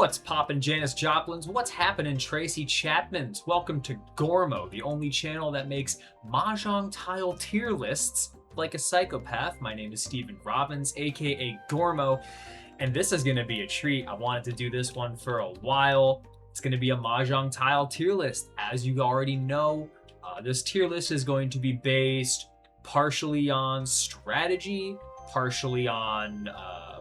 What's poppin', Janis Joplins? What's happening, Tracy Chapmans? Welcome to Gormo, the only channel that makes Mahjong tile tier lists like a psychopath. My name is Stephen Robbins, aka Gormo, and this is gonna be a treat. I wanted to do this one for a while. It's gonna be a Mahjong tile tier list. As you already know, this tier list is going to be based partially on strategy, partially on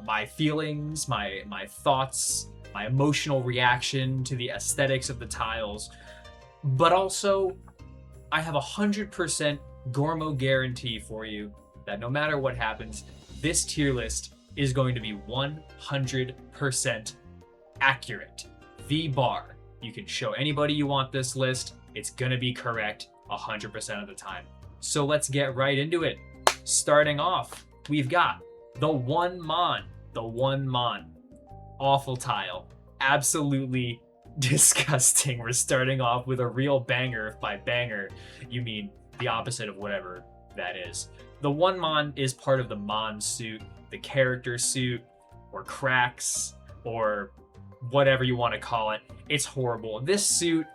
my feelings, my thoughts, my emotional reaction to the aesthetics of the tiles, but also I have 100% Gormo guarantee for you that no matter what happens, this tier list is going to be 100% accurate. The bar. You can show anybody you want this list, it's gonna be correct 100% of the time. So let's get right into it. Starting off, we've got the one Mon. Awful tile. Absolutely disgusting. We're starting off with a real banger. If by banger, you mean the opposite of whatever that is. The one Mon is part of the Mon suit, the character suit, or cracks, or whatever you want to call it. It's horrible. This suit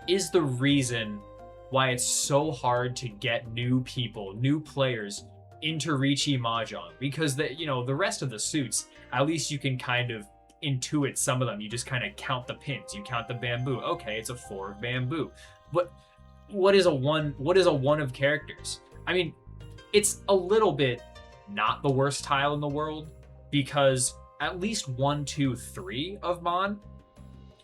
is the reason why it's so hard to get new people, new players into RIICHI Mahjong, because the rest of the suits, at least you can kind of intuit some of them. You just kind of count the pins, you count the bamboo. Okay, it's a 4 of bamboo. But what is a one of characters? I mean, it's a little bit not the worst tile in the world, because at least 1, 2, 3 of Mon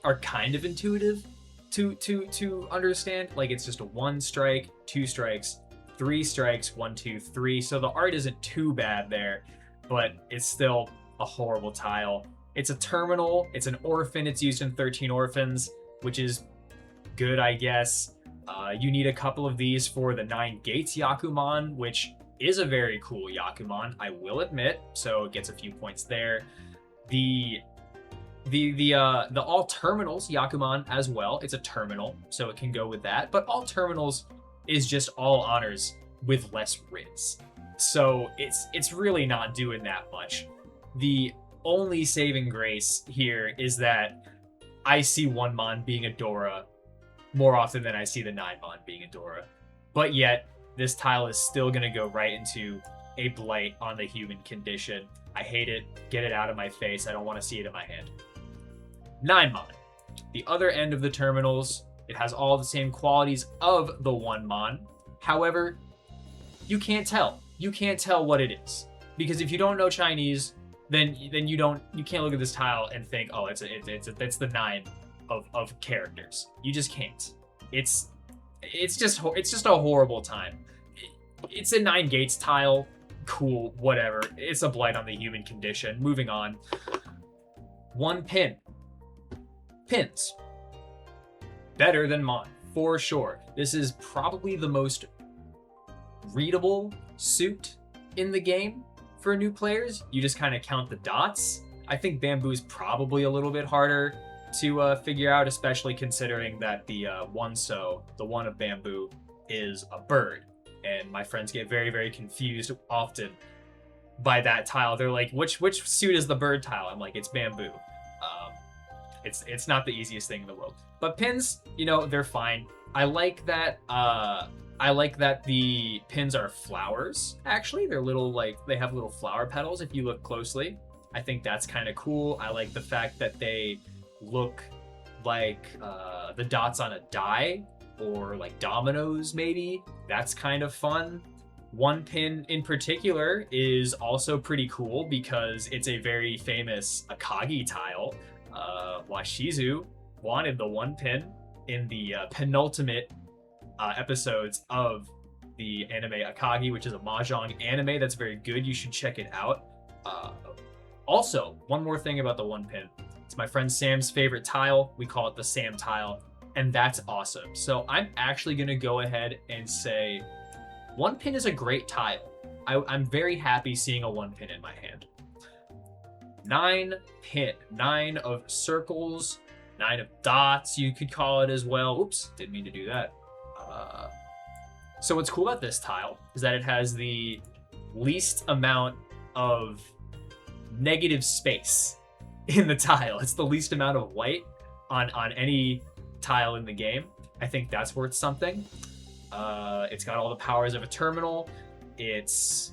are kind of intuitive to understand. Like, it's just a 1 strike, 2 strikes, 3 strikes, 1, 2, 3. So the art isn't too bad there, but it's still a horrible tile. It's a terminal, it's an orphan, it's used in 13 orphans, which is good, I guess. You need a couple of these for the 9 gates Yakuman, which is a very cool Yakuman, I will admit, so it gets a few points there. The all terminals Yakuman as well, it's a terminal, so it can go with that, but all terminals is just all honors with less Riz. So it's really not doing that much. The only saving grace here is that I see one Mon being a Dora more often than I see the 9 Mon being a Dora. But yet, this tile is still gonna go right into a blight on the human condition. I hate it. Get it out of my face. I don't want to see it in my hand. 9 Mon. The other end of the terminals, it has all the same qualities of the 1 Mon. However, you can't tell. You can't tell what it is. Because if you don't know Chinese, then you can't look at this tile and think, oh, it's the 9 of characters. You just can't. It's just a horrible time. It's a 9 gates tile. Cool, whatever. It's a blight on the human condition. Moving on. 1 pin. Pins. Better than Mon, for sure. This is probably the most readable suit in the game for new players. You just kind of count the dots. I think bamboo is probably a little bit harder to figure out, especially considering that the one of bamboo is a bird. And my friends get very, very confused often by that tile. They're like, which suit is the bird tile? I'm like, it's bamboo. It's not the easiest thing in the world. But pins, they're fine. I like that the pins are flowers. Actually, they're little, they have little flower petals if you look closely. I think that's kind of cool. I like the fact that they look like the dots on a die, or like dominoes maybe. That's kind of fun. 1 pin in particular is also pretty cool because it's a very famous Akagi tile. Washizu wanted the 1 pin in the penultimate episodes of the anime Akagi, which is a Mahjong anime that's very good. You should check it out. Also, one more thing about the 1 pin. It's my friend Sam's favorite tile. We call it the Sam tile, and that's awesome. So I'm actually going to go ahead and say 1 pin is a great tile. I'm very happy seeing a 1 pin in my hand. 9 pin. 9 of circles, 9 of dots, you could call it as well. Oops, didn't mean to do that. So what's cool about this tile is that it has the least amount of negative space in the tile. It's the least amount of white on any tile in the game. I think that's worth something. It's got all the powers of a terminal. It's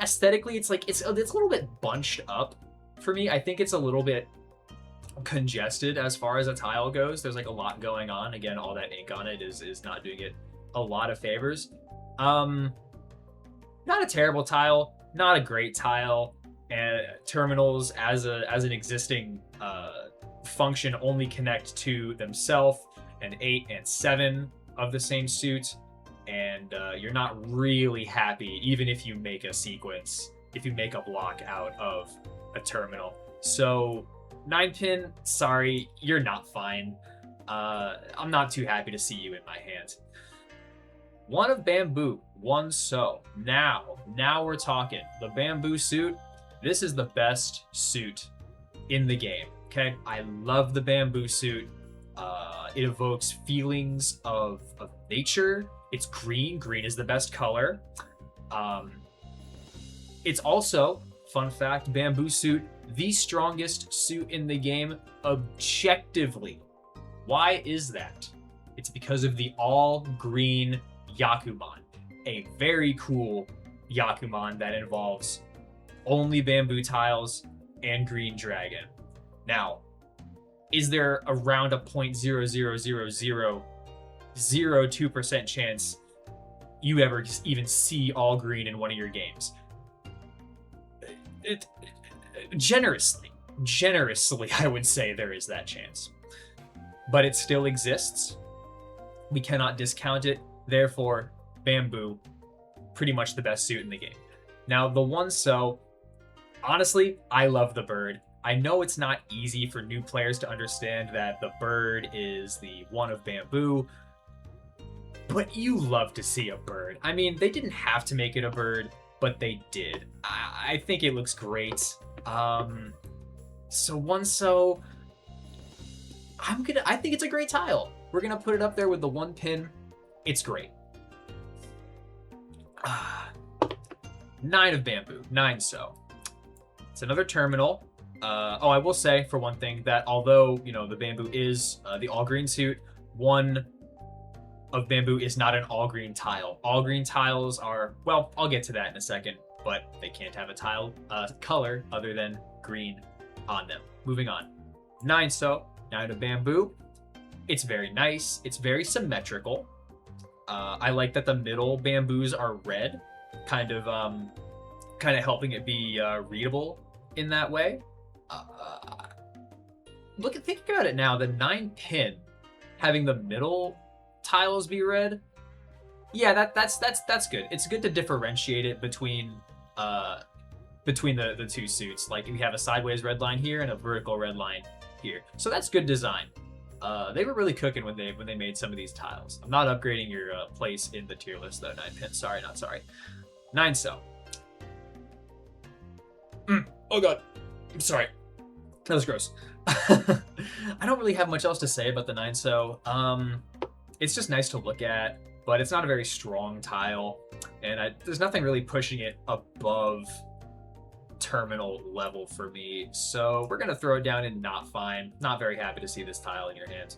aesthetically, it's a little bit bunched up for me. I think it's a little bit congested as far as a tile goes. There's like a lot going on. Again, all that ink on it is not doing it a lot of favors. Not a terrible tile, not a great tile. And terminals as an existing function only connect to themselves and 8 and 7 of the same suit, and you're not really happy even if you make a sequence, if you make a block out of a terminal. So 9-pin, sorry, you're not fine. I'm not too happy to see you in my hand. 1 of bamboo, 1 so. Now we're talking. The bamboo suit, this is the best suit in the game, okay? I love the bamboo suit. It evokes feelings of nature. It's green. Green is the best color. It's also, fun fact, bamboo suit, the strongest suit in the game objectively. Why is that? It's because of the all-green Yakuman, a very cool Yakuman that involves only bamboo tiles and green dragon. Now, is there around a 0.00002% chance you ever even see all green in one of your games? Generously, I would say there is that chance. But it still exists. We cannot discount it. Therefore, bamboo, pretty much the best suit in the game. Now, the 1 so, honestly, I love the bird. I know it's not easy for new players to understand that the bird is the 1 of bamboo, but you love to see a bird. I mean, they didn't have to make it a bird, but they did. I think it looks great. So 1 so, I think it's a great tile. We're gonna put it up there with the 1 pin. It's great. 9 of bamboo, 9 so. It's another terminal. I will say, for one thing, that although, you know, the bamboo is the all-green suit, 1 of bamboo is not an all-green tile. All-green tiles are, well, I'll get to that in a second, but they can't have a tile color other than green on them. Moving on. 9 so, 9 of bamboo. It's very nice. It's very symmetrical. I like that the middle bamboos are red, kind of helping it be readable in that way. Think about it now. The 9 pin having the middle tiles be red. Yeah, that's good. It's good to differentiate it between the 2 suits. Like we have a sideways red line here and a vertical red line here. So that's good design. They were really cooking when they made some of these tiles. I'm not upgrading your place in the tier list though, 9 pin. Sorry, not sorry. 9 so. Oh god. I'm sorry. That was gross. I don't really have much else to say about the 9 so. It's just nice to look at, but it's not a very strong tile, and there's nothing really pushing it above terminal level for me. So we're gonna throw it down in not fine. Not very happy to see this tile in your hands.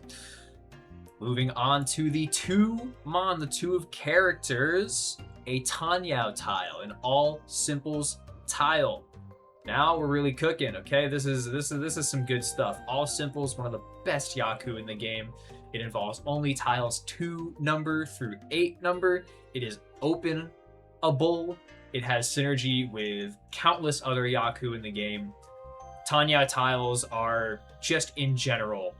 Moving on to the 2 mon, the 2 of characters, a Tanyao tile, an all simples tile. Now we're really cooking, okay? This is some good stuff. All simples, one of the best Yaku in the game. It involves only tiles 2 number through 8 number. It is openable. It has synergy with countless other Yaku in the game. Tanya tiles are just in general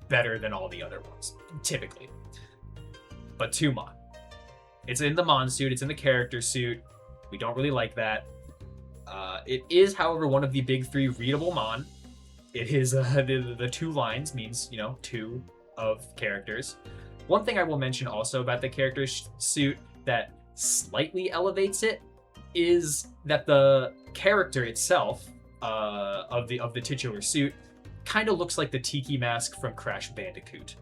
better than all the other ones, typically. But 2 mon. It's in the mon suit, it's in the character suit. We don't really like that. It is, however, one of the big 3 readable mon. It is the 2 lines means, you know, 2 of characters. One thing I will mention also about the character suit that slightly elevates it is that the character itself of the titular suit kind of looks like the tiki mask from Crash Bandicoot.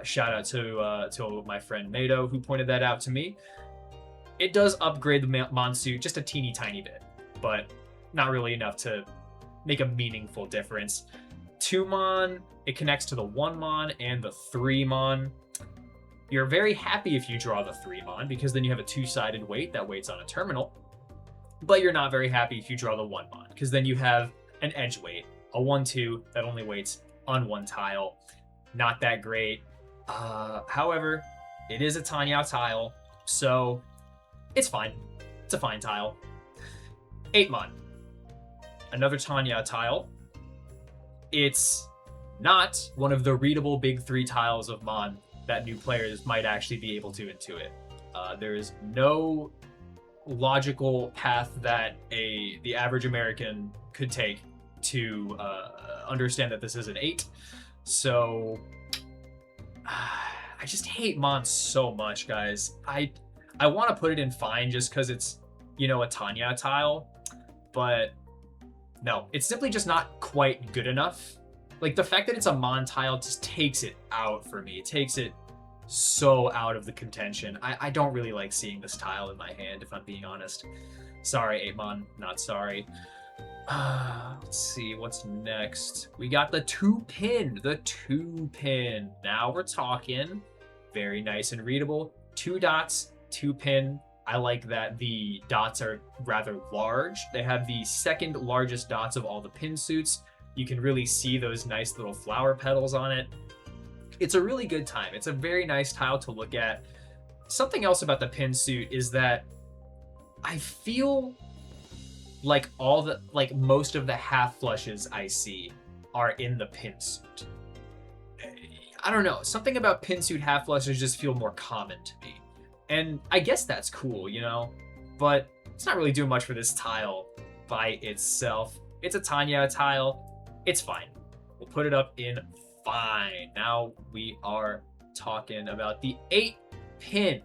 Shout out to my friend Mado who pointed that out to me. It does upgrade the mon suit just a teeny tiny bit, but not really enough to make a meaningful difference. 2 Mon, it connects to the 1 Mon and the 3 Mon. You're very happy if you draw the 3 Mon, because then you have a 2-sided weight that waits on a terminal. But you're not very happy if you draw the 1 Mon, because then you have an edge weight, a 1/2 that only waits on 1 tile. Not that great. However, it is a Tanya tile, so it's fine. It's a fine tile. 8 Mon. Another Tanya tile. It's not one of the readable big 3 tiles of Mon that new players might actually be able to intuit. There is no logical path that the average American could take to understand that this is an 8. So I just hate Mon so much, guys. I want to put it in fine just because it's, you know, a Tanya tile, but no, it's simply just not quite good enough. Like, the fact that it's a Mon tile just takes it out for me. It takes it so out of the contention. I don't really like seeing this tile in my hand, if I'm being honest. Sorry, 8 Mon, not sorry. Let's see, what's next? We got the 2-pin. The 2-pin. Now we're talking. Very nice and readable. 2 dots, 2-pin. I like that the dots are rather large. They have the 2nd largest dots of all the pin suits. You can really see those nice little flower petals on it. It's a really good time. It's a very nice tile to look at. Something else about the pin suit is that I feel like most of the half flushes I see are in the pin suit. I don't know. Something about pin suit half flushes just feel more common to me. And I guess that's cool, you know? But it's not really doing much for this tile by itself. It's a Tanya tile. It's fine. We'll put it up in fine. Now we are talking about the 8-pin.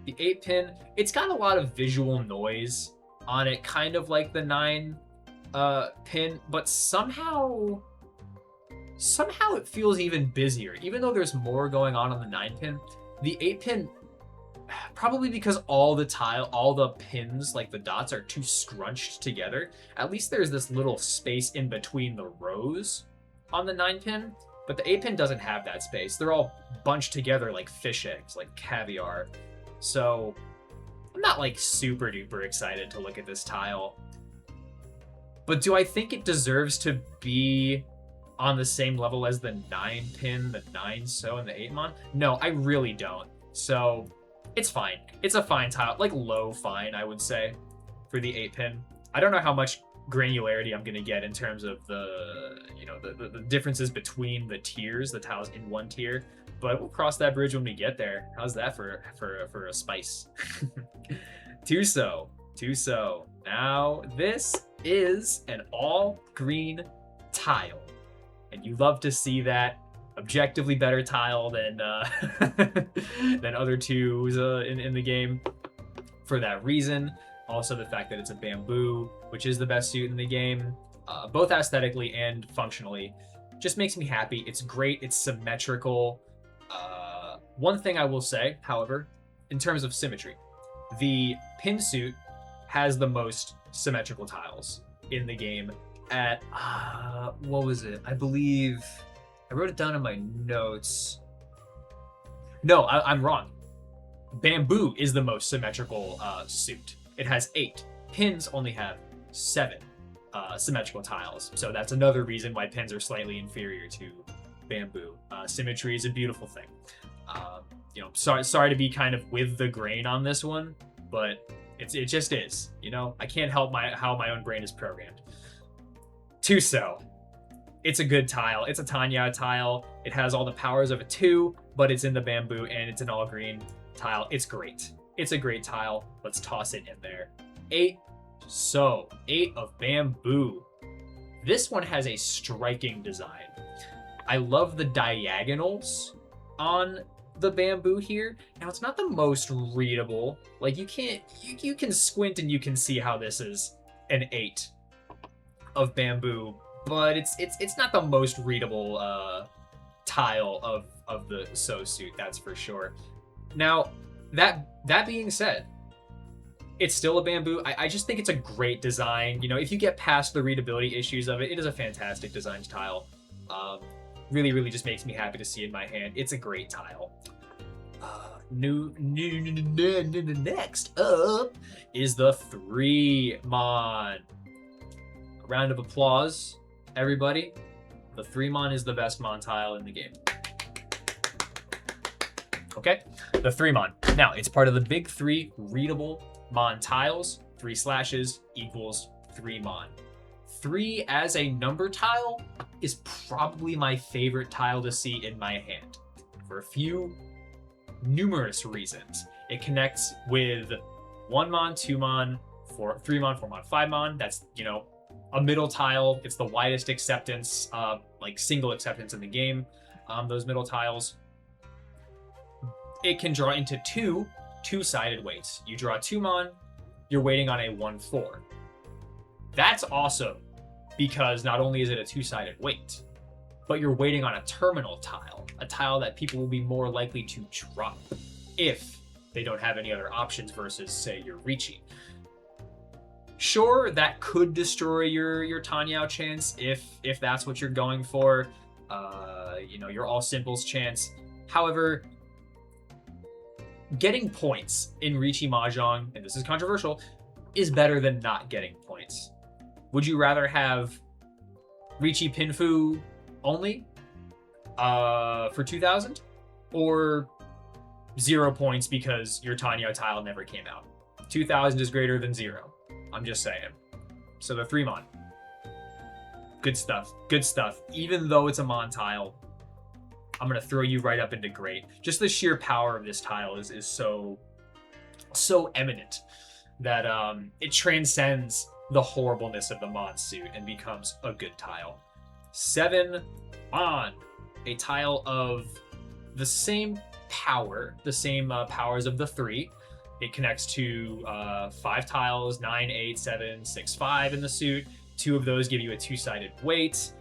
The 8-pin, it's got a lot of visual noise on it, kind of like the 9-pin, but somehow it feels even busier. Even though there's more going on the 9-pin, the 8-pin, probably because all the pins, like the dots, are too scrunched together. At least there's this little space in between the rows on the 9-pin, but the 8-pin doesn't have that space. They're all bunched together like fish eggs, like caviar. So I'm not like super duper excited to look at this tile. But do I think it deserves to be on the same level as the 9-pin, the 9-so, and the 8-mon? No, I really don't. So it's fine. It's a fine tile, like low fine, I would say, for the 8-pin. I don't know how much granularity I'm going to get in terms of the, you know, the differences between the tiers, the tiles in one tier, but we'll cross that bridge when we get there. How's that for a spice? 2-so. Now this is an all green tile, and you love to see that. Objectively better tile than than other 2s in the game for that reason. Also the fact that it's a bamboo, which is the best suit in the game, both aesthetically and functionally, just makes me happy. It's great. It's symmetrical. One thing I will say, however, in terms of symmetry, the pin suit has the most symmetrical tiles in the game at what was it? I believe I wrote it down in my notes. No, I'm wrong. Bamboo is the most symmetrical suit. It has 8. Pins only have 7 symmetrical tiles. So that's another reason why pins are slightly inferior to bamboo. Symmetry is a beautiful thing. You know, sorry to be kind of with the grain on this one, but it just is. You know, I can't help how my own brain is programmed. 2-so. It's a good tile. It's a Tanya tile. It has all the powers of a 2, but it's in the bamboo and it's an all green tile. It's great. It's a great tile. Let's toss it in there. 8-so. 8 of bamboo. This one has a striking design. I love the diagonals on the bamboo here. Now it's not the most readable. Like you can squint and you can see how this is an 8 of bamboo, but it's not the most readable tile of the so suit, that's for sure. Now that being said, It's still a bamboo. I just think it's a great design. You know, if you get past the readability issues of it, it is a fantastic design tile. Really, really just makes me happy to see in my hand. It's a great tile. Next up is the 3-mon. A round of applause, everybody. The 3-mon is the best mon tile in the game. Okay, the 3-mon. Now, it's part of the big 3 readable mon tiles. 3 slashes equals 3-mon. 3 as a number tile is probably my favorite tile to see in my hand for a few numerous reasons. It connects with 1-mon, 2-mon, 3-mon, 4-mon, 5-mon. That's, you know, a middle tile. It's the widest acceptance, like single acceptance in the game. Those middle tiles. It can draw into 2 two-sided weights. You draw 2-mon, you're waiting on a 1/4. That's awesome because not only is it a 2-sided weight, but you're waiting on a terminal tile, a tile that people will be more likely to drop if they don't have any other options versus, say, your RIICHI. Sure, that could destroy your Tanyao chance if that's what you're going for. You know, your all simples chance. However, getting points in RIICHI Mahjong, and this is controversial, is better than not getting points. Would you rather have RIICHI Pinfu only for 2,000, or 0 points because your Tanyao tile never came out? 2,000 is greater than 0. I'm just saying. So the 3-mon. Good stuff. Good stuff. Even though it's a mon tile, I'm going to throw you right up into great. Just the sheer power of this tile is so eminent that it transcends the horribleness of the mon suit and becomes a good tile. 7-mon. A tile of the same power, the same powers of the 3. It connects to 5 tiles, 9, 8, 7, 6, 5 in the suit. 2 of those give you a 2-sided weight.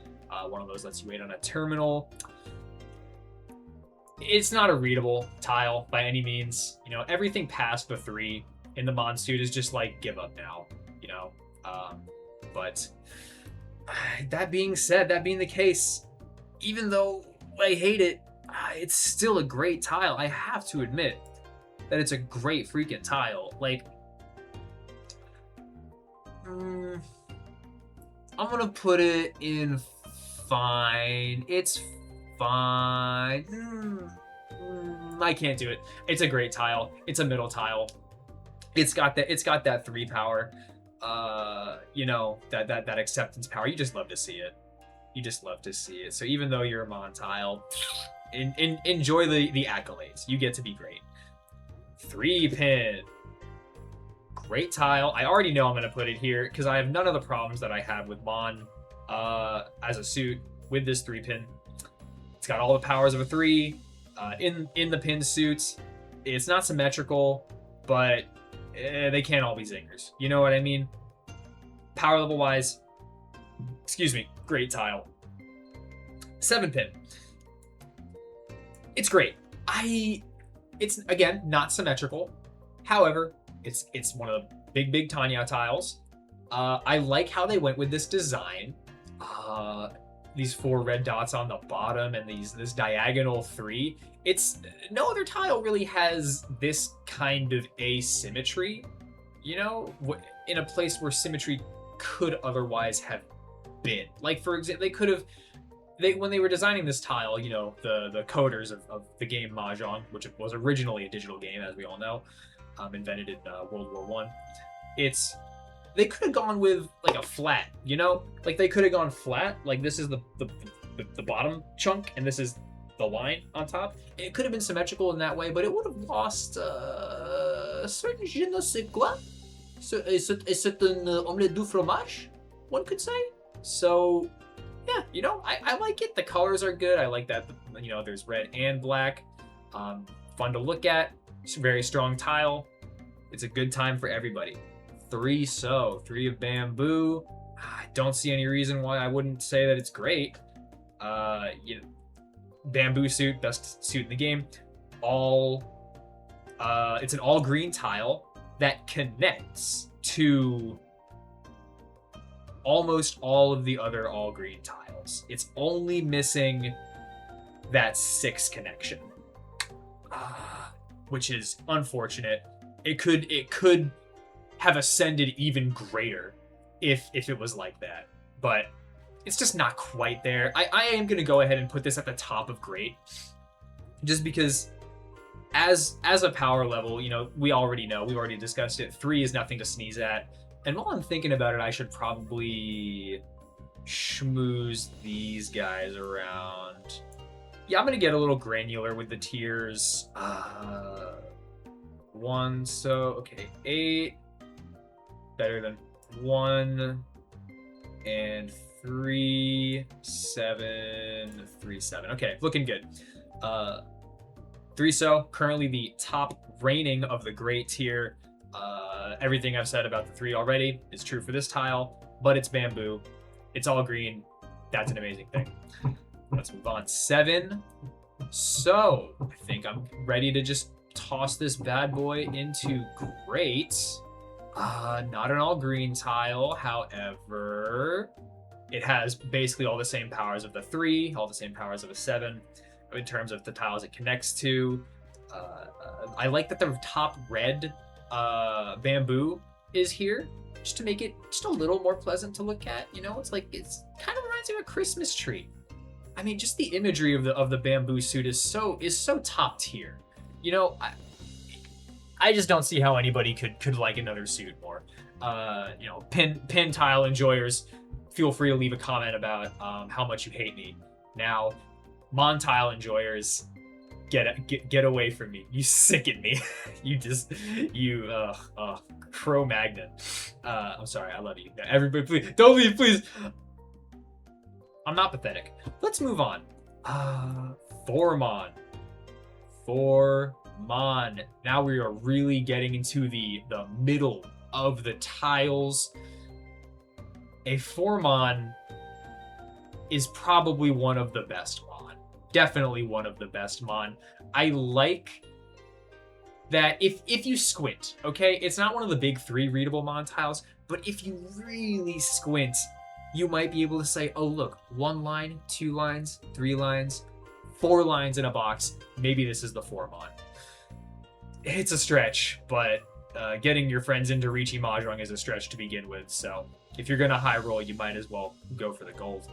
One of those lets you wait on a terminal. It's not a readable tile by any means. You know, everything past the 3 in the mon suit is just like, give up now, you know. But that being said, that being the case, even though I hate it, it's still a great tile. I have to admit that it's a great freaking tile. Like, I'm gonna put it in fine. It's fine. I can't do it. It's a great tile. It's a middle tile. It's got that 3 power. You know, that acceptance power. You just love to see it. You just love to see it. So even though you're a mon tile, enjoy the accolades. You get to be great. 3-pin. Great tile. I already know I'm going to put it here because I have none of the problems that I have with mon as a suit with this 3-pin. It's got all the powers of a 3 in the pin suits. It's not symmetrical, but they can't all be zingers. You know what I mean? Power level wise, excuse me, great tile. 7-pin. It's great. It's again not symmetrical. However, it's one of the big Tanyao tiles. I like how they went with this design. These 4 red dots on the bottom and this diagonal 3. It's no other tile really has this kind of asymmetry, you know, in a place where symmetry could otherwise have been. Like, for example, when they were designing this tile, you know, the coders of the game Mahjong, which was originally a digital game, as we all know, invented in World War I. They could have gone with like a flat, you know, like they could have gone flat. Like this is the bottom chunk, and this is the line on top. It could have been symmetrical in that way, but it would have lost a certain je ne sais quoi, a certain omelette du fromage, one could say. So yeah, you know, I like it. The colors are good. I like that, you know, there's red and black. Fun to look at. It's a very strong tile. It's a good time for everybody. 3 of bamboo. I don't see any reason why I wouldn't say that it's great. You know, bamboo suit, best suit in the game. It's an all green tile. that connects to almost all of the other all green tiles. It's only missing that 6 connection, which is unfortunate. It could have ascended even greater if it was like that, but it's just not quite there. I am gonna go ahead and put this at the top of great, just because as a power level, you know, we already know, we've already discussed it. 3 is nothing to sneeze at. And while I'm thinking about it, I should probably schmooze these guys around. Yeah, I'm gonna get a little granular with the tiers. 1, so okay, 8 better than 1, and 3, 7, 3, 7. Okay, looking good. 3 so currently the top reigning of the great tier. Everything I've said about the 3 already is true for this tile, but it's bamboo. It's all green. That's an amazing thing. Let's move on. 7. So I think I'm ready to just toss this bad boy into great. Not an all green tile. However, it has basically all the same powers of the 3, all the same powers of a 7 in terms of the tiles it connects to. I like that the top red bamboo is here, just to make it just a little more pleasant to look at. You know, it's kind of reminds me of a Christmas tree. I mean, just the imagery of the bamboo suit is so top tier. You know, I just don't see how anybody could like another suit more. You know, pin tile enjoyers, feel free to leave a comment about how much you hate me. Now, Mon tile enjoyers, get away from me. You sicken me. you Cro-Magnon. I'm sorry, I love you. Everybody, please don't leave, please. I'm not pathetic. Let's move on. Formon. Now we are really getting into the middle of the tiles. A Formon is probably one of the best Mon. Definitely one of the best Mon. I like that if you squint, okay? It's not one of the big 3 readable Mon tiles, but if you really squint, you might be able to say, oh look, 1 line, 2 lines, 3 lines, 4 lines in a box. Maybe this is the Formon. It's a stretch, but getting your friends into RIICHI Mahjong is a stretch to begin with, so if you're gonna high roll, you might as well go for the gold.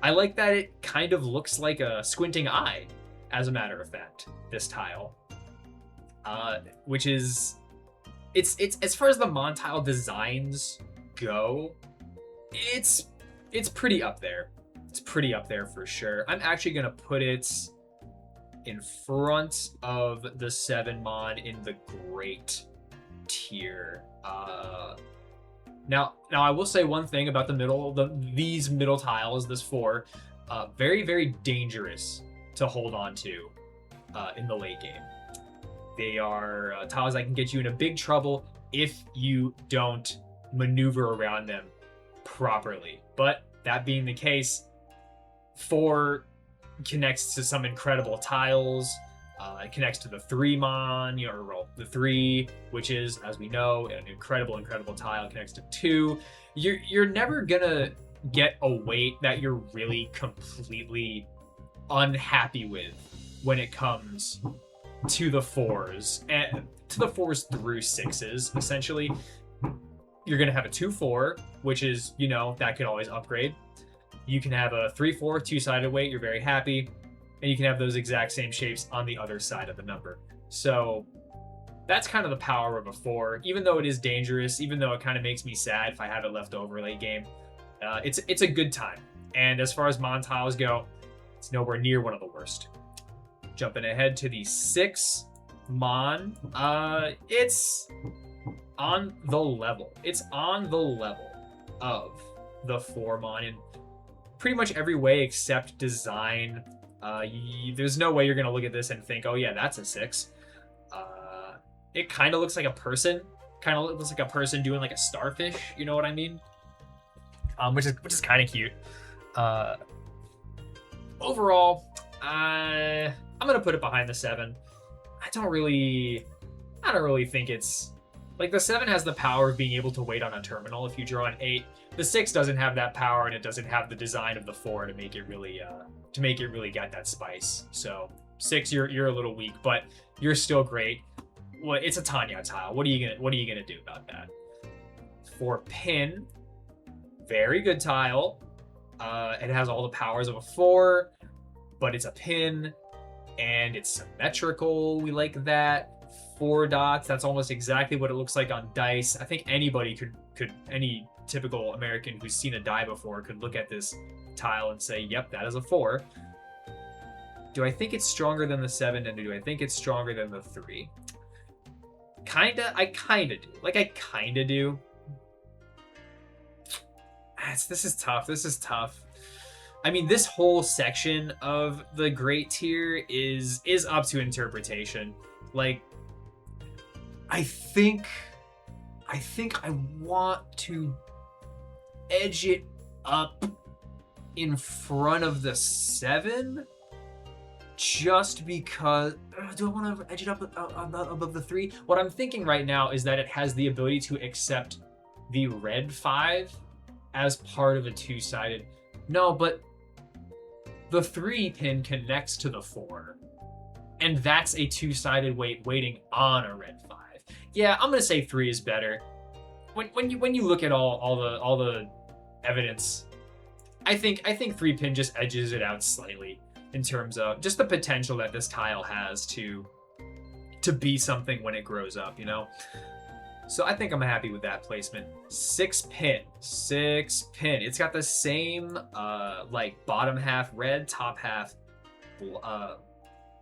I like that it kind of looks like a squinting eye, as a matter of fact, this tile. Which is, it's as far as the Mon tile designs go, it's pretty up there. It's pretty up there for sure. I'm actually gonna put it in front of the 7 Mon in the great tier. Now I will say one thing about these middle tiles, this 4, very, very dangerous to hold on to in the late game. They are tiles that can get you into big trouble if you don't maneuver around them properly. But that being the case, 4 connects to some incredible tiles. It connects to the 3 Mon, the 3, which is, as we know, an incredible tile. It connects to 2. You're never gonna get a weight that you're really completely unhappy with when it comes to the 4s, and to the 4s through 6s. Essentially, you're gonna have a 2-4, which is, you know, that could always upgrade. You can have a 3-4 2-sided weight. You're very happy. And you can have those exact same shapes on the other side of the number. So that's kind of the power of a 4. Even though it is dangerous, even though it kind of makes me sad if I have it left over late game, it's a good time. And as far as Mon tiles go, it's nowhere near one of the worst. Jumping ahead to the 6 Mon, it's on the level. It's on the level of the 4 Mon in pretty much every way except design. There's no way you're gonna look at this and think, oh yeah, that's a 6. It kind of looks like a person. Kind of looks like a person doing like a starfish. You know what I mean? Which is kind of cute. Overall, I'm gonna put it behind the 7. I don't really think it's Like the 7 has the power of being able to wait on a terminal if you draw an 8. The 6 doesn't have that power, and it doesn't have the design of the 4 to make it really get that spice. So 6, you're a little weak, but you're still great. Well, it's a Tanya tile. What are you gonna do about that? For pin, very good tile. It has all the powers of a 4, but it's a pin, and it's symmetrical. We like that. 4 dots. That's almost exactly what it looks like on dice. I think anybody any typical American who's seen a die before could look at this tile and say, yep, that is a 4. Do I think it's stronger than the 7, and do I think it's stronger than the 3? I kinda do. Like, I kinda do. This is tough. I mean, this whole section of the great tier is up to interpretation. Like, I think I want to edge it up in front of the 7, just because. Do I want to edge it up above the 3? What I'm thinking right now is that it has the ability to accept the red 5 as part of a 2-sided. No, but the 3 pin connects to the 4, and that's a 2-sided waiting on a red 5. Yeah, I'm gonna say 3 is better. When you look at all the evidence, I think 3 pin just edges it out slightly in terms of just the potential that this tile has to be something when it grows up, you know? So I think I'm happy with that placement. 6 pin. It's got the same like bottom half red, top half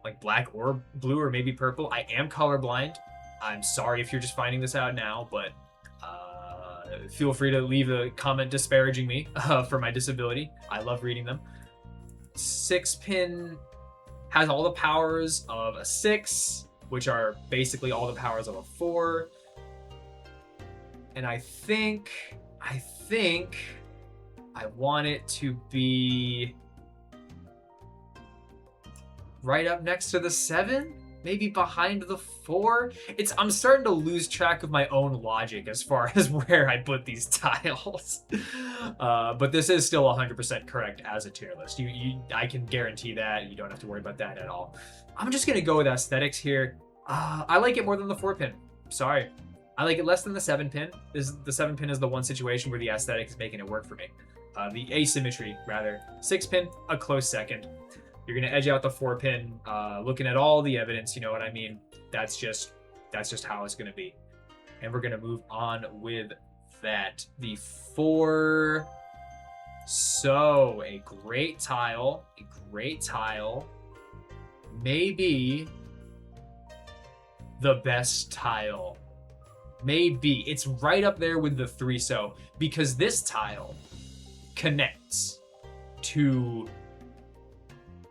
like black or blue or maybe purple. I am colorblind. I'm sorry if you're just finding this out now, but feel free to leave a comment disparaging me for my disability. I love reading them. 6 pin has all the powers of a 6, which are basically all the powers of a 4. And I think I want it to be right up next to the 7, maybe behind the 4. I'm starting to lose track of my own logic as far as where I put these tiles. But this is still 100% correct as a tier list. I can guarantee that. You don't have to worry about that at all. I'm just gonna go with aesthetics here. I like it more than the 4 pin. Sorry. I like it less than the 7 pin. The 7 pin is the one situation where the aesthetic is making it work for me. The asymmetry, rather. 6 pin, a close second. You're gonna edge out the 4 pin, looking at all the evidence, you know what I mean? That's just how it's gonna be. And we're gonna move on with that. The 4. So a great tile. Maybe the best tile. Maybe. It's right up there with the 3 so, because this tile connects to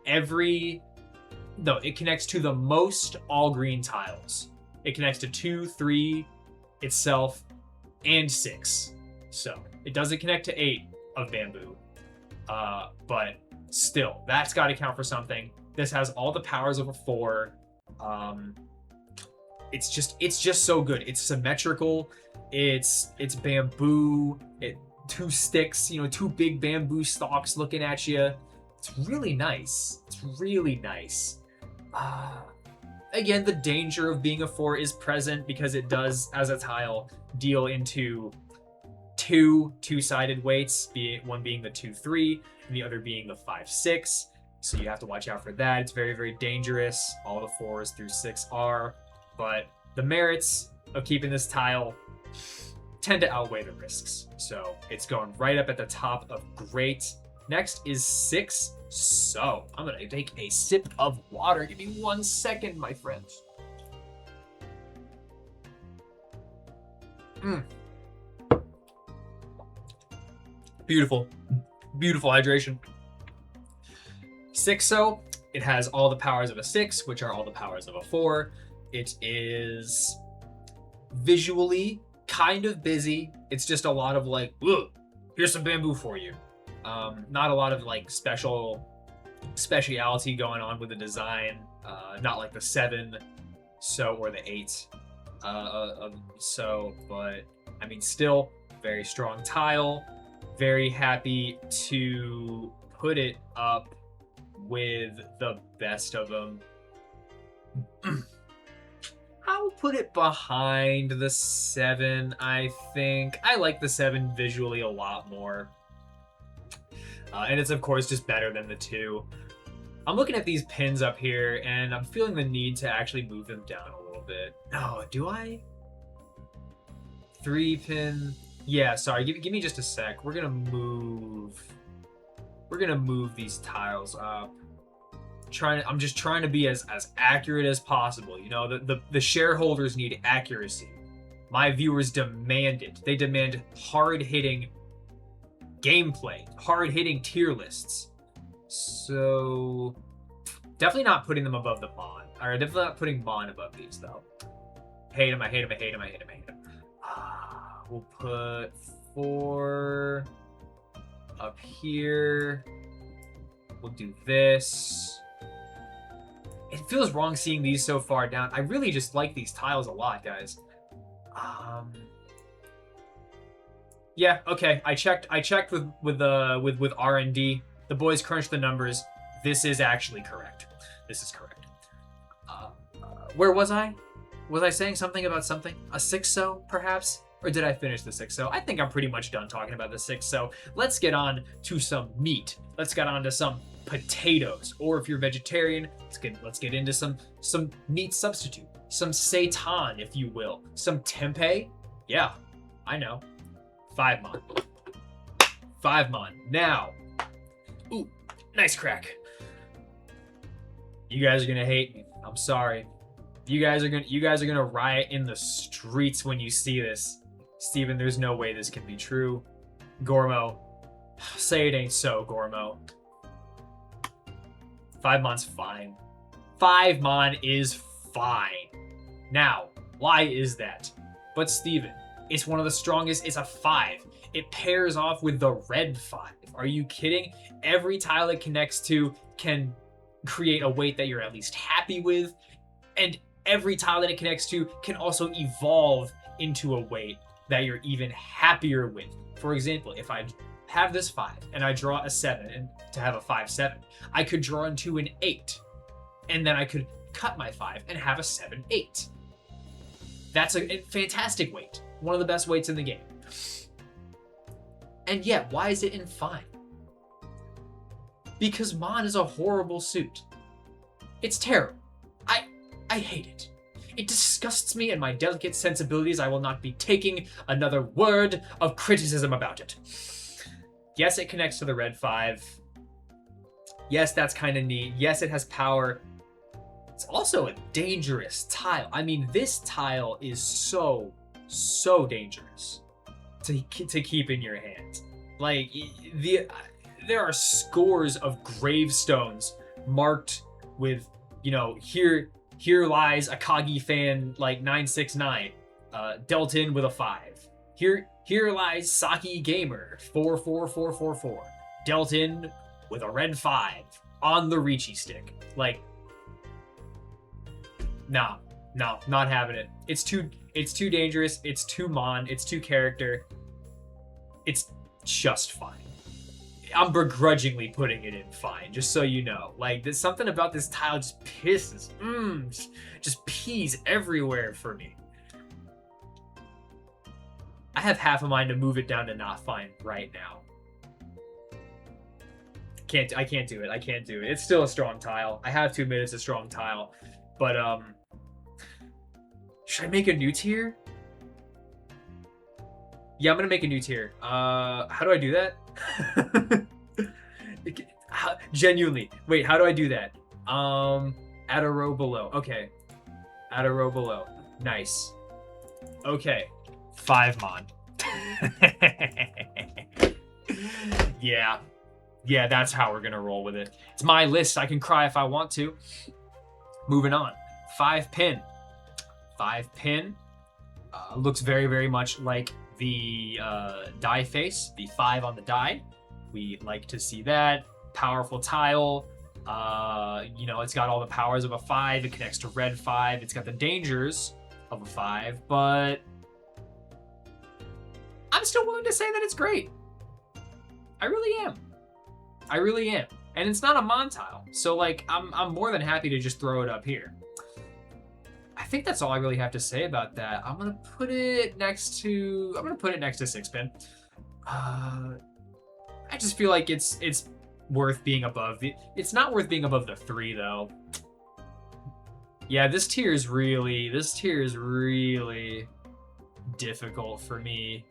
it connects to the most all green tiles. It connects to 2, 3 itself, and 6. So it doesn't connect to 8 of bamboo. But still, that's got to count for something. This has all the powers of a 4. It's just so good. It's symmetrical. It's bamboo. 2 sticks, 2 big bamboo stalks looking at you. It's really nice. Again, the danger of being a 4 is present because it does, as a tile, deal into 2-sided weights, one being the 2-3 and the other being the 5-6. So you have to watch out for that. It's very, very dangerous. All the 4s through 6 are. But the merits of keeping this tile tend to outweigh the risks. So it's going right up at the top of great. Next is 6. So I'm going to take a sip of water. Give me 1 second, my friends. Beautiful. Beautiful hydration. 6 so. It has all the powers of a 6, which are all the powers of a 4. It is visually kind of busy. It's just a lot of like, ugh, here's some bamboo for you. Not a lot of like speciality going on with the design. Not like the 7 so or the 8. But I mean, still very strong tile. Very happy to put it up with the best of them. I'll put it behind the 7, I think. I like the 7 visually a lot more. And it's, of course, just better than the 2. I'm looking at these pins up here, and I'm feeling the need to actually move them down a little bit. Oh, do I? 3 pin. Yeah, sorry. Give me just a sec. We're gonna move these tiles up. I'm just trying to be as accurate as possible. You know, the shareholders need accuracy. My viewers demand it. They demand hard-hitting gameplay, hard-hitting tier lists. So definitely not putting them above the Mon. Or definitely not putting Mon above these though. Hate him, I hate him, I hate him, I hate him, I hate him. We'll put 4 up here. We'll do this. It feels wrong seeing these so far down. I really just like these tiles a lot, guys. Yeah, okay. I checked with R&D. The boys crunched the numbers. This is actually correct. This is correct. Where was I? Was I saying something about something? A 6-so, perhaps? Or did I finish the 6-so? I think I'm pretty much done talking about the 6-so. Let's get on to some meat. Let's get on to some potatoes. Or if you're vegetarian, let's get into some meat substitute. Some seitan, if you will. Some tempeh. Yeah, I know. 5 mon. 5 mon. Now. Ooh, nice crack. You guys are gonna hate me. I'm sorry. You guys are gonna riot in the streets when you see this. Steven, there's no way this can be true. Gormo, say it ain't so, Gormo. 5 mon's fine. 5 mon is fine. Now, why is that? But Steven, it's one of the strongest. It's a 5. It pairs off with the red 5. Are you kidding? Every tile it connects to can create a weight that you're at least happy with. And every tile that it connects to can also evolve into a weight that you're even happier with. For example, if I have this 5 and I draw a 7 and to have a 5-7, I could draw into an 8. And then I could cut my 5 and have a 7-8. That's a fantastic weight. One of the best weights in the game. And yet, why is it in fine? Because Mon is a horrible suit. It's terrible. I hate it. It disgusts me and my delicate sensibilities. I will not be taking another word of criticism about it. Yes, it connects to the red 5. Yes, that's kind of neat. Yes, it has power. It's also a dangerous tile. I mean, this tile is so dangerous to keep in your hands. Like, there are scores of gravestones marked with, you know, here lies Akagi fan like 969, dealt in with a 5. Here lies Saki Gamer 44444, dealt in with a red 5 on the RIICHI stick. Like, no, not having it. It's too dangerous. It's too Mon. It's too character. It's just fine. I'm begrudgingly putting it in fine, just so you know. Like, there's something about this tile just pisses. Just pees everywhere for me. I have half a mind to move it down to not fine right now. I can't do it. I can't do it. It's still a strong tile. I have to admit it's a strong tile. But, should I make a new tier? Yeah, I'm gonna make a new tier. How do I do that? Genuinely. Wait, how do I do that? Add a row below. Okay. Add a row below. Nice. Okay. 5 mon. Yeah. Yeah, that's how we're gonna roll with it. It's my list. I can cry if I want to. Moving on. 5 pin. 5 pin. Looks very much like the die face, the 5 on the die. We like to see that. Powerful tile. You know, it's got all the powers of a 5. It connects to red 5. It's got the dangers of a 5, but I'm still willing to say that it's great. I really am. I really am. And it's not a Mon tile, so like I'm more than happy to just throw it up here. I think that's all I really have to say about that. I'm gonna put it next to 6-pin. I just feel like it's worth being above. It's not worth being above the 3 though. Yeah, this tier is really difficult for me.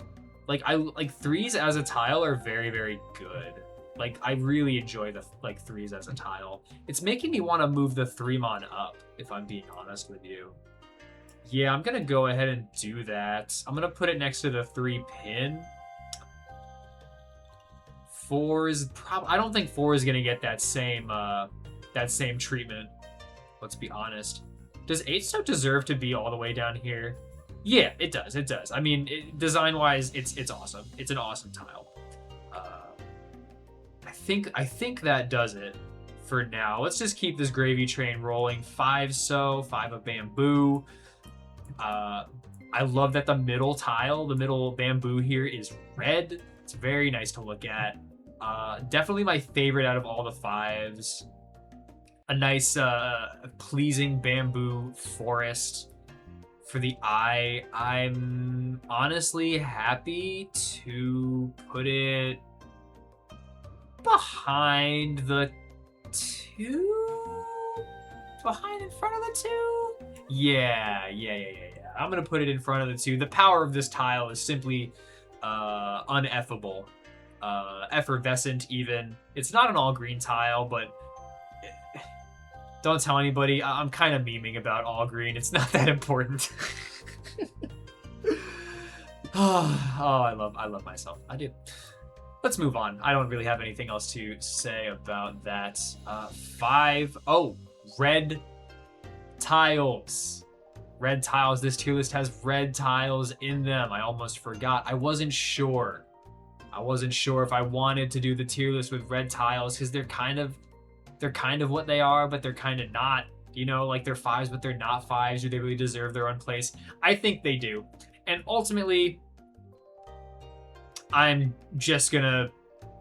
Like 3s as a tile are very, very good. Like I really enjoy the 3s as a tile. It's making me want to move the 3-mon up, if I'm being honest with you. Yeah, I'm gonna go ahead and do that. I'm gonna put it next to the 3-pin. 4 is I don't think 4 is gonna get that same treatment. Let's be honest. Does 8 still deserve to be all the way down here? Yeah, it does. It does. I mean, design-wise, it's awesome. It's an awesome tile. I think that does it for now. Let's just keep this gravy train rolling. 5 of bamboo. I love that the middle tile, the middle bamboo here is red. It's very nice to look at. Definitely my favorite out of all the 5s. A nice, pleasing bamboo forest for the eye. I'm honestly happy to put it behind the 2? Behind in front of the 2? Yeah. I'm gonna put it in front of the 2. The power of this tile is simply uneffable. Effervescent even. It's not an all green tile, but don't tell anybody. I'm kind of memeing about all green. It's not that important. I love myself. I do. Let's move on. I don't really have anything else to say about that. 5. Oh, red tiles. Red tiles. This tier list has red tiles in them. I almost forgot. I wasn't sure if I wanted to do the tier list with red tiles because they're kind of what they are, but they're kind of not. You know, like they're 5s, but they're not 5s. Do they really deserve their own place? I think they do. And ultimately, I'm just gonna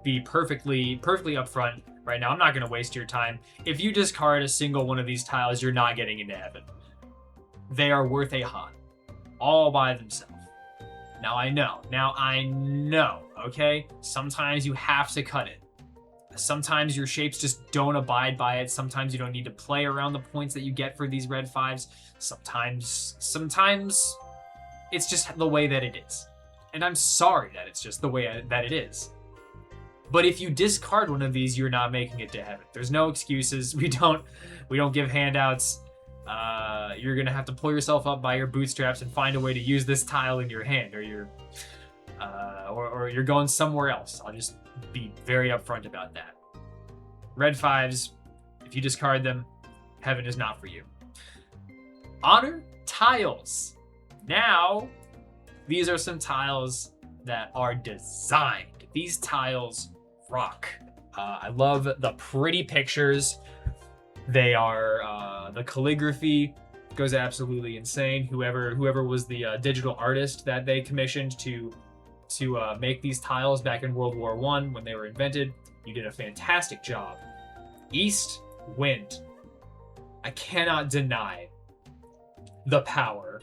be perfectly upfront right now. I'm not gonna waste your time. If you discard a single one of these tiles, you're not getting into heaven. They are worth a Han, all by themselves. Now I know, okay? Sometimes you have to cut it. Sometimes your shapes just don't abide by it. Sometimes you don't need to play around the points that you get for these red 5s. Sometimes it's just the way that it is. And I'm sorry that it's just the way that it is. But if you discard one of these, you're not making it to heaven. There's no excuses. We don't give handouts. You're gonna have to pull yourself up by your bootstraps and find a way to use this tile in your hand, or you're going somewhere else. I'll just be very upfront about that. Red 5s, if you discard them, heaven is not for you. Honor tiles. Now, these are some tiles that are designed. These tiles rock. I love the pretty pictures. They are, the calligraphy goes absolutely insane. Whoever was the digital artist that they commissioned to make these tiles back in World War I when they were invented, you did a fantastic job. East Wind. I cannot deny the power.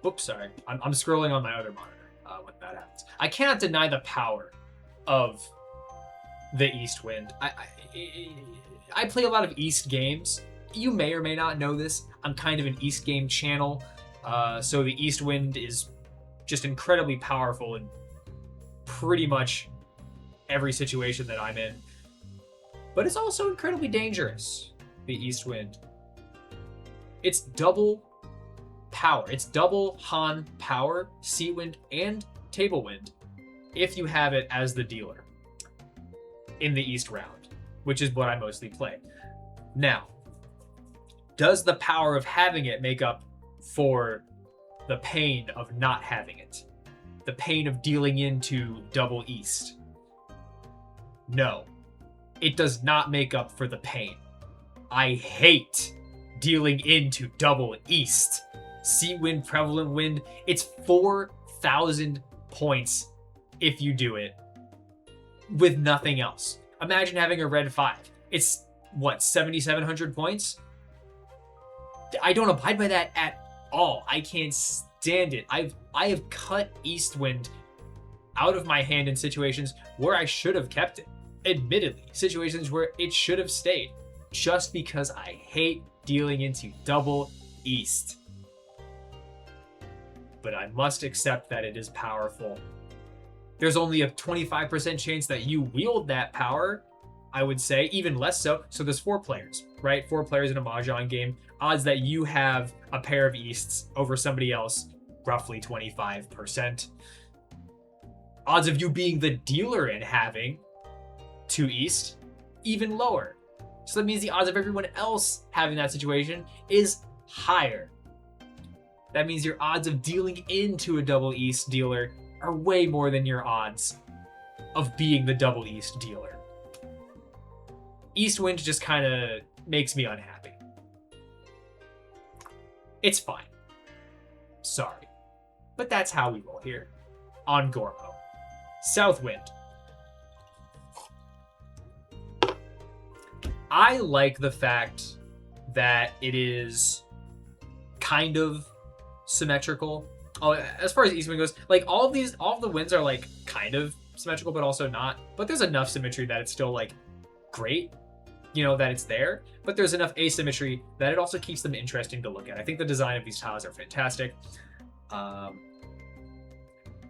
Oops, sorry. I'm scrolling on my other monitor when that happens. I cannot deny the power of the East Wind. I play a lot of East games. You may or may not know this. I'm kind of an East game channel. So the East Wind is just incredibly powerful in pretty much every situation that I'm in. But it's also incredibly dangerous, the East Wind. It's double power. It's double Han power, Sea Wind, and Table Wind if you have it as the dealer in the East round, which is what I mostly play. Now, does the power of having it make up for the pain of not having it? The pain of dealing into double East? No, it does not make up for the pain. I hate dealing into double East. Seat wind, prevalent wind. It's 4,000 points if you do it with nothing else. Imagine having a red 5. It's what, 7,700 points? I don't abide by that at all. I can't stand it. I have cut East Wind out of my hand in situations where I should have kept it. Admittedly, situations where it should have stayed, just because I hate dealing into double East. But I must accept that it is powerful. There's only a 25% chance that you wield that power, I would say, even less so. So there's 4 players, right? 4 players in a Mahjong game. Odds that you have a pair of Easts over somebody else, roughly 25%. Odds of you being the dealer and having 2 East, even lower. So that means the odds of everyone else having that situation is higher. That means your odds of dealing into a double East dealer are way more than your odds of being the double East dealer. East Wind just kind of makes me unhappy. It's fine. Sorry. But that's how we roll here on Gormo. South Wind. I like the fact that it is kind of symmetrical. Oh, as far as East Wind goes, like all of the winds are like kind of symmetrical, but also not. But there's enough symmetry that it's still like great, you know, that it's there. But there's enough asymmetry that it also keeps them interesting to look at. I think the design of these tiles are fantastic.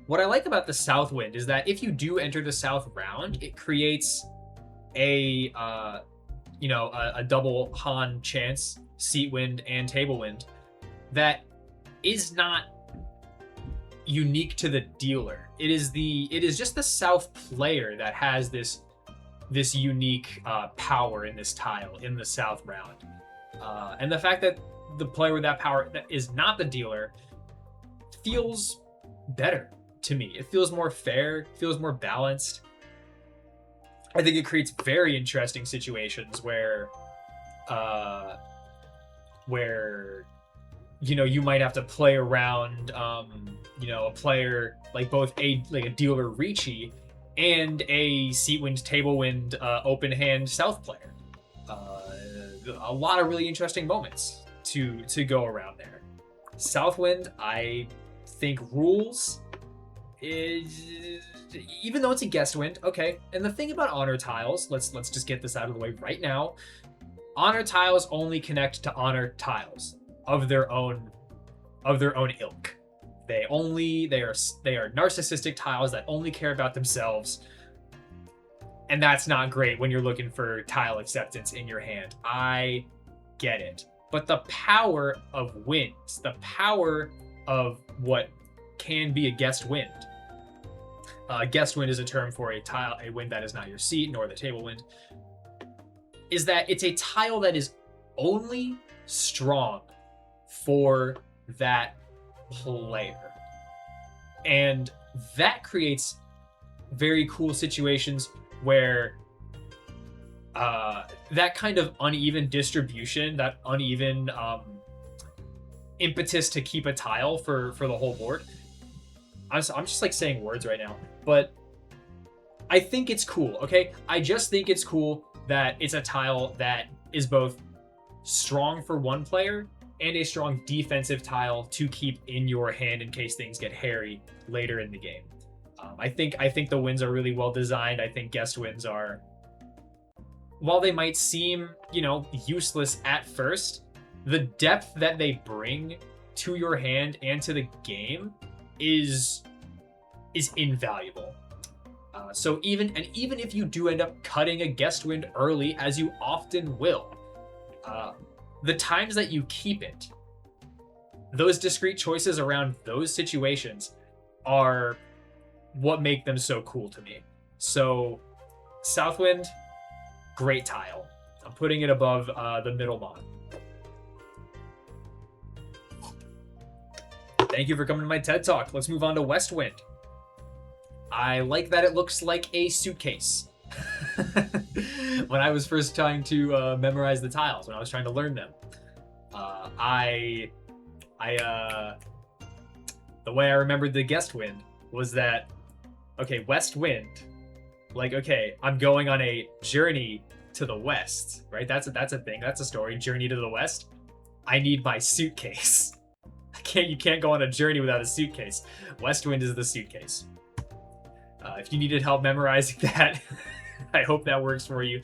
What I like about the South Wind is that if you do enter the South round, it creates a double Han chance, Seat Wind and Table Wind, that is not unique to the dealer. It is just the South player that has this unique power in this tile in the South round, and the fact that the player with that power that is not the dealer feels better to me. It feels more fair, feels more balanced. I think it creates very interesting situations where you might have to play around a player like both a dealer RIICHI and a Seat Wind, Table Wind, open hand South player. A lot of really interesting moments to go around there. South Wind, I think rules is, even though it's a guest wind, okay. And the thing about honor tiles, let's just get this out of the way right now. Honor tiles only connect to honor tiles of their own ilk. They are narcissistic tiles that only care about themselves. And that's not great when you're looking for tile acceptance in your hand. I get it. But the power of winds, the power of what can be a guest wind. Guest wind is a term for a wind that is not your seat nor the table wind. Is that it's a tile that is only strong for that player. And that creates very cool situations where that kind of uneven distribution, that uneven impetus to keep a tile for the whole board. I'm just like saying words right now, but I think it's cool, okay? I just think it's cool that it's a tile that is both strong for one player and a strong defensive tile to keep in your hand in case things get hairy later in the game. I think the wins are really well designed. I think guest wins are, while they might seem, useless at first, the depth that they bring to your hand and to the game is invaluable. So even if you do end up cutting a guest wind early, as you often will, the times that you keep it, those discrete choices around those situations are what make them so cool to me. So Southwind, great tile. I'm putting it above the middle mod. Thank you for coming to my TED Talk. Let's move on to West Wind. I like that it looks like a suitcase. When I was first trying to memorize the tiles, when I was trying to learn them, I The way I remembered the guest wind was that, okay, west wind, like, okay, I'm going on a journey to the west, right? That's a thing. That's a story. Journey to the west. I need my suitcase. You can't go on a journey without a suitcase. West wind is the suitcase. If you needed help memorizing that, I hope that works for you.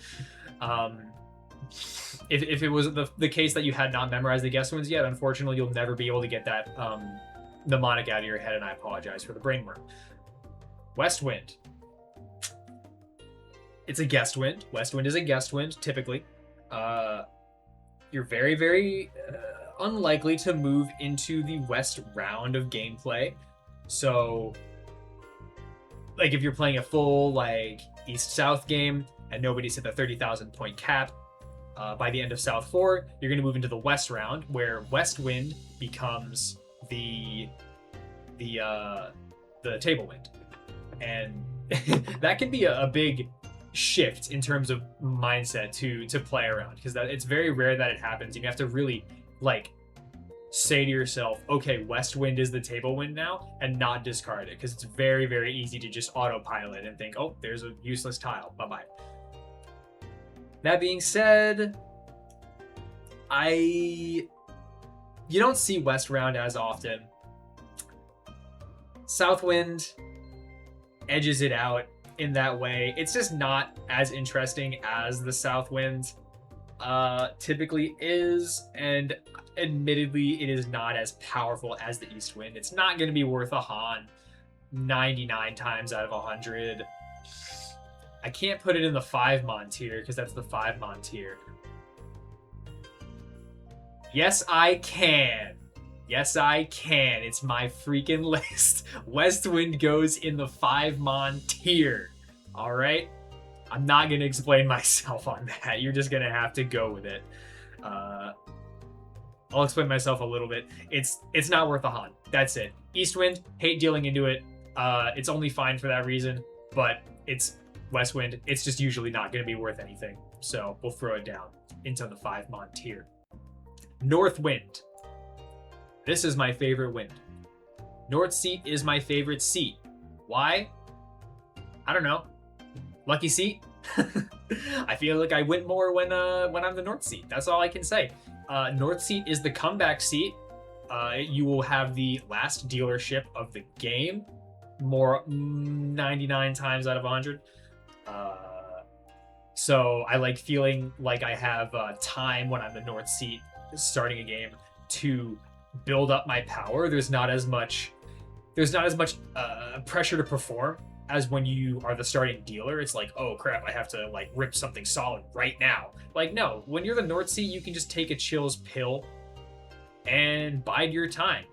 If it was the case that you had not memorized the guest winds yet, unfortunately, you'll never be able to get that mnemonic out of your head, and I apologize for the brain worm. West wind. It's a guest wind. West wind is a guest wind, typically. You're very, very unlikely to move into the west round of gameplay. So, like, if you're playing a full, like, East-South game and nobody's hit the 30,000 point cap, by the end of South 4, you're going to move into the west round, where west wind becomes the table wind. And that can be a big shift in terms of mindset to play around, because it's very rare that it happens. You have to really, like, say to yourself, okay, west wind is the table wind now, and not discard it, because it's very, very easy to just autopilot and think, oh, there's a useless tile, bye-bye. That being said, you don't see west round as often. South wind edges it out in that way. It's just not as interesting as the south wind typically is, and admittedly, it is not as powerful as the east wind. It's not going to be worth a Han 99 times out of 100. I can't put it in the 5-mon tier because that's the 5-mon tier. Yes, I can. Yes, I can. It's my freaking list. West wind goes in the 5-mon tier. All right? I'm not going to explain myself on that. You're just going to have to go with it. I'll explain myself a little bit. It's not worth a Han. That's it. East wind, hate dealing into it. It's only fine for that reason, but it's west wind. It's just usually not going to be worth anything. So we'll throw it down into the 5-mon tier. North wind. This is my favorite wind. North seat is my favorite seat. Why? I don't know. Lucky seat. I feel like I win more when I'm the north seat. That's all I can say. North seat is the comeback seat. You will have the last dealership of the game, more 99 times out of 100. So I like feeling like I have time when I'm the north seat starting a game to build up my power. There's not as much pressure to perform as when you are the starting dealer. It's like, oh crap, I have to like rip something solid right now. Like, no, when you're the north seat, you can just take a chills pill and bide your time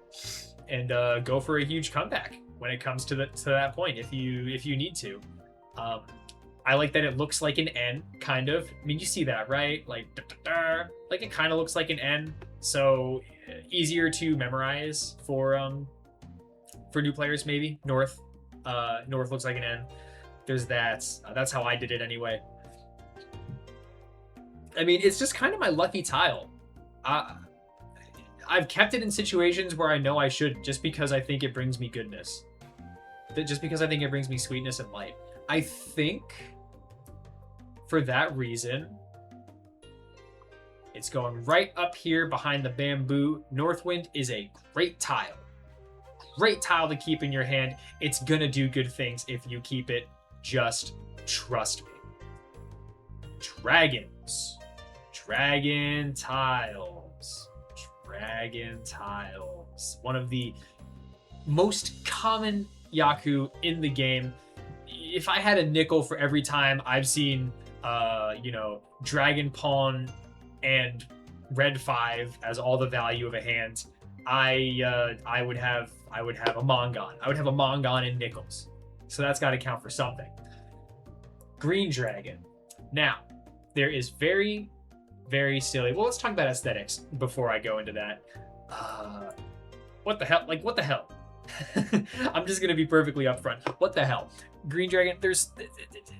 and go for a huge comeback when it comes to that point if you need to. I like that it looks like an N, kind of. I mean, you see that, right? Like, like it kind of looks like an N, so easier to memorize for new players maybe. North looks like an N. There's that. That's how I did it anyway. I mean, it's just kind of my lucky tile. I've kept it in situations where I know I should, just because I think it brings me goodness. Just because I think it brings me sweetness and light. I think for that reason, it's going right up here behind the bamboo. Northwind is a great tile. Great tile to keep in your hand. It's gonna do good things if you keep it. Just trust me. Dragons. Dragon tiles. Dragon tiles. One of the most common Yaku in the game. If I had a nickel for every time I've seen Dragon Pawn and Red 5 as all the value of a hand, I would have a Mongon. I would have a Mongon in nickels. So that's got to count for something. Green Dragon. Now, there is very, very silly. Well, let's talk about aesthetics before I go into that. What the hell? Like, what the hell? I'm just going to be perfectly upfront. What the hell? Green Dragon, there's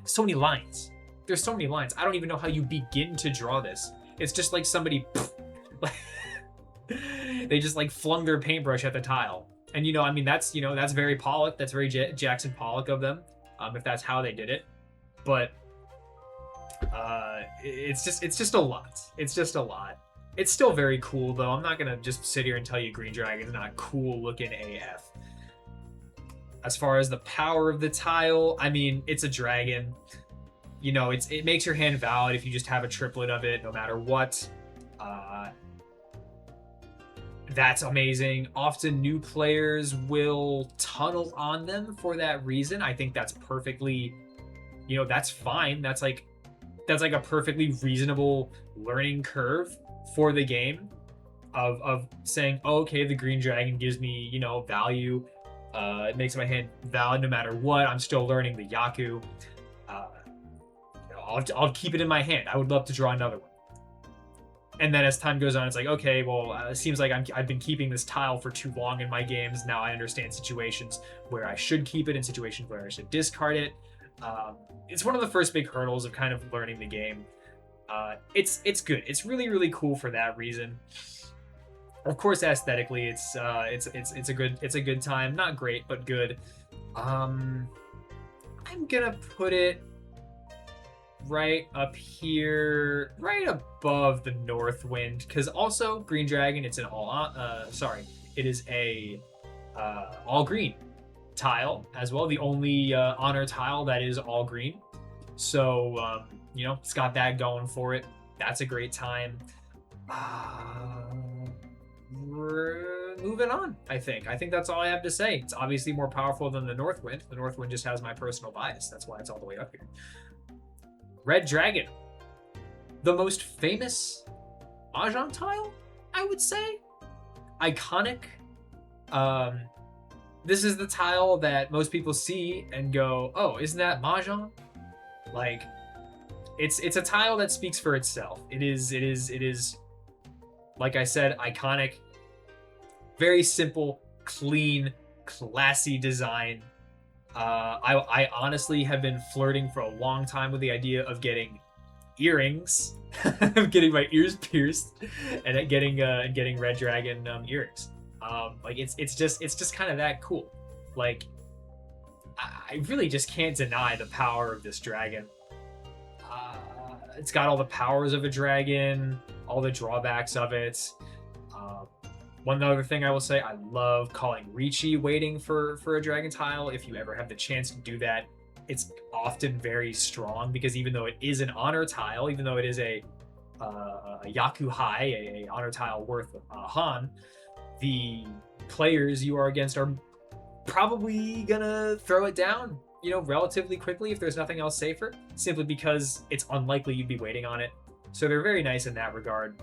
so many lines. There's so many lines. I don't even know how you begin to draw this. It's just like somebody... They just like flung their paintbrush at the tile. And I mean, that's that's very Pollock, that's very Jackson Pollock of them, if that's how they did it. But it's just a lot. It's just a lot. It's still very cool though. I'm not gonna just sit here and tell you Green Dragon's not cool looking AF. As far as the power of the tile, I mean, it's a dragon. It makes your hand valid if you just have a triplet of it, no matter what. That's amazing. Often new players will tunnel on them for that reason. I think that's perfectly, that's fine. That's like a perfectly reasonable learning curve for the game of saying, oh, okay, the Green Dragon gives me, value. It makes my hand valid no matter what. I'm still learning the Yaku. I'll keep it in my hand. I would love to draw another one. And then as time goes on, it's like, okay, well, it seems like I've been keeping this tile for too long in my games. Now I understand situations where I should keep it and situations where I should discard it. It's one of the first big hurdles of kind of learning the game. It's good. It's really, really cool for that reason. Of course, aesthetically, it's a good time. Not great, but good. I'm gonna put it right up here, right above the Northwind, because also Green Dragon, it's an it is a all green tile as well, the only honor tile that is all green. So it's got that going for it. That's a great time. Moving on, I think that's all I have to say. It's obviously more powerful than the Northwind. The Northwind just has my personal bias. That's why it's all the way up here. Red Dragon, the most famous Mahjong tile, I would say. Iconic. This is the tile that most people see and go, oh, isn't that Mahjong? Like, it's a tile that speaks for itself. It is, like I said, iconic. Very simple, clean, classy design. I honestly have been flirting for a long time with the idea of getting earrings, of getting my ears pierced, and getting Red Dragon earrings. Like it's just kind of that cool. Like I really just can't deny the power of this dragon. It's got all the powers of a dragon, all the drawbacks of it. One other thing I will say, I love calling RIICHI waiting for a dragon tile. If you ever have the chance to do that, it's often very strong because even though it is an honor tile, even though it is a Yaku High, a honor tile worth Han, the players you are against are probably gonna throw it down, relatively quickly if there's nothing else safer, simply because it's unlikely you'd be waiting on it. So they're very nice in that regard.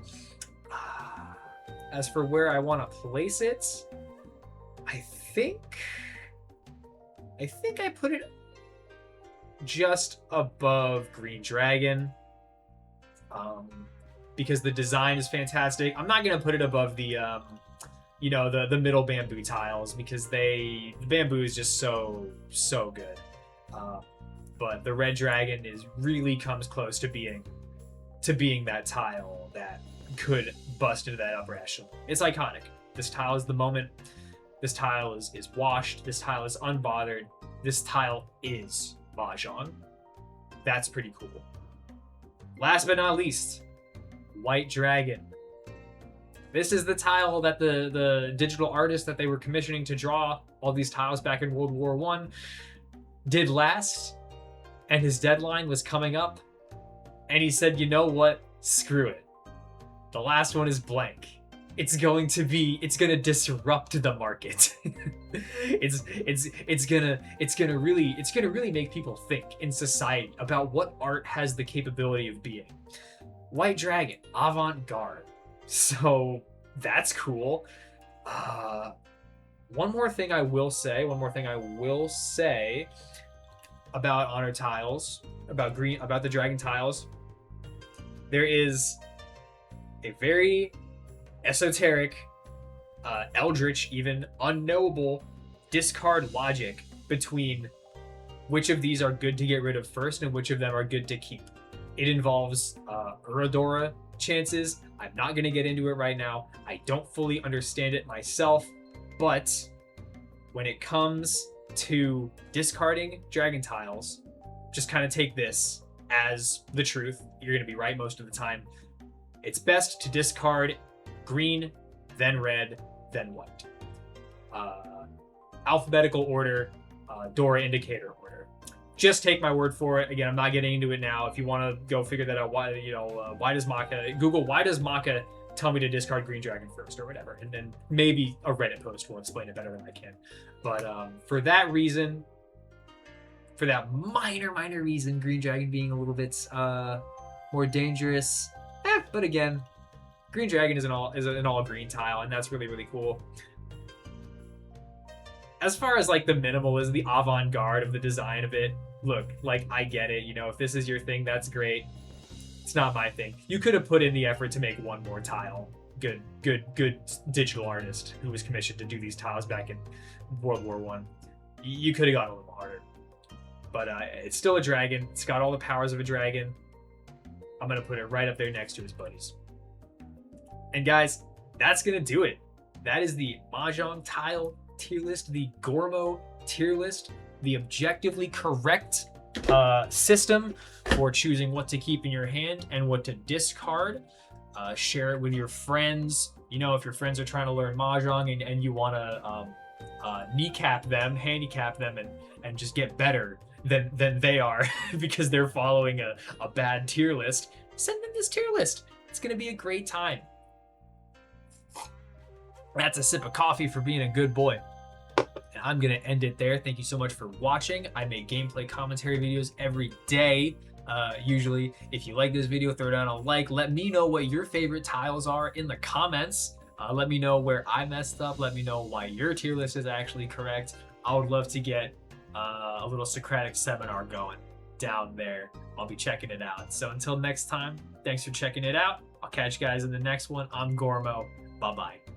As for where I want to place it, I think I put it just above Green Dragon, because the design is fantastic. I'm not gonna put it above the the middle bamboo tiles because the bamboo is just so good. But the Red Dragon really comes close to being that tile that could bust into that upper echelon. It's iconic. This tile is the moment. This tile is washed. This tile is unbothered. This tile is Mahjong. That's pretty cool. Last but not least, White Dragon. This is the tile that the digital artist that they were commissioning to draw all these tiles back in World War I did last, and his deadline was coming up, and he said, you know what? Screw it. The last one is blank. It's gonna disrupt the market. it's gonna really make people think in society about what art has the capability of being. White Dragon, avant-garde. So that's cool. One more thing I will say about honor tiles, about the dragon tiles. There is a very esoteric, eldritch, even unknowable discard logic between which of these are good to get rid of first and which of them are good to keep. It involves Uradora chances. I'm not going to get into it right now. I don't fully understand it myself, but when it comes to discarding dragon tiles, just kind of take this as the truth. You're going to be right most of the time. It's best to discard green, then red, then white. Alphabetical order, Dora indicator order. Just take my word for it. Again, I'm not getting into it now. If you want to go figure that out, why does Maka, Google why does Maka tell me to discard green dragon first or whatever, and then maybe a Reddit post will explain it better than I can. But for that reason, for that minor reason, green dragon being a little bit more dangerous. But again, green dragon is an all green tile, and that's really cool. As far as like the minimalism, the avant-garde of the design of it, look, like I get it. You know, if this is your thing, that's great. It's not my thing. You could have put in the effort to make one more tile. Good digital artist who was commissioned to do these tiles back in World War I. You could have gone a little harder. But it's still a dragon. It's got all the powers of a dragon. I'm going to put it right up there next to his buddies. And guys, that's going to do it. That is the Mahjong tile tier list, the Gormo tier list, the objectively correct system for choosing what to keep in your hand and what to discard. Share it with your friends. You know, if your friends are trying to learn Mahjong and you want to handicap them and just get better than they are because they're following a bad tier list, send them this tier list. It's going to be a great time. That's a sip of coffee for being a good boy. And I'm going to end it there. Thank you so much for watching. I make gameplay commentary videos every day. Usually, if you like this video, throw down a like. Let me know what your favorite tiles are in the comments. Let me know where I messed up. Let me know why your tier list is actually correct. I would love to get a little Socratic seminar going down there. I'll be checking it out. So until next time, thanks for checking it out. I'll catch you guys in the next one. I'm Gormo. Bye-bye.